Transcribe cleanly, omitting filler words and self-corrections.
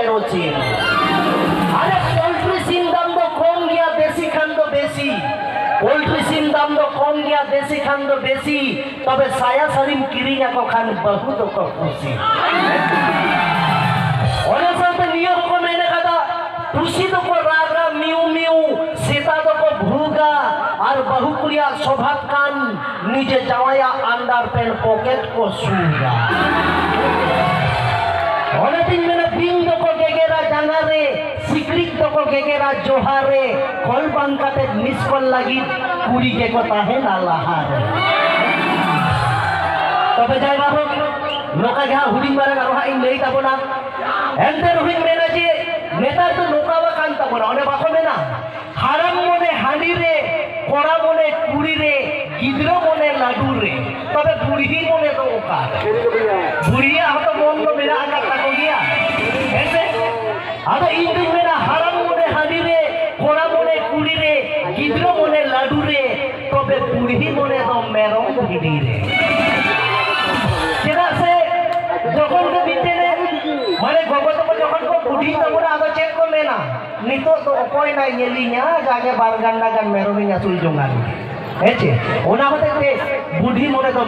রয়েছে। আরে পোল্ট্রি সিম দাম তো কম গিয়া দেশি খান তো বেশি, পোল্ট্রি সিম দাম তো কম গিয়া দেশি খান তো বেশি, তবে সায়া শাড়ি কিরিং এখন খান বহুত খুশি। অনেক সাথে নিয়ম को मैंने कहा तुसी तो को राग राग मिउ मिउ सीता तो को भूगा और बहुकुरिया शोभात कान नीचे जावाया अंडर पेन पॉकेट को सूगा। অনেক দিন মেনে বিং তো को गेगेरा जांगा रे सिक्रिक तो को गेगेरा जोहारे कल बांकाते मिस कॉल लगी कुड़ी के को ताहे ना लाहारे। তবে যাই বাবু লোকা ঘা হুডিং মারে আর হাই নেই তাবো না এন্তে রহিং মেনা যে নেতার তো লোকাবা কান তাবো না অনেক বাকো মেনা হারাম মনে হাঁড়ি রে কড়া মনে কুড়ি রে গিদ্র মনে লাডু রে তবে বুড়ি মনে তো ওকা বুড়ি আহত মন তো মেরা আকার তাকো গিয়া এসে আদা ইন্দিন মেনা হারাম মনে হাঁড়ি রে কড়া মনে কুড়ি রে গিদ্র মনে লাডু রে তবে বুড়ি মনে তো মেরম ভিড়ি রে। যখন তো বিতেনে মানে গগত যখন কো বুড়ি তোমরা আগে চেক করলে না নিতো তো অপয় না ইয়েলিnya জাগে বারগান্ডা গান মেরোবিনা চুল জঙ্গানি হেছে ওনা হতে বুড়ি মনে তো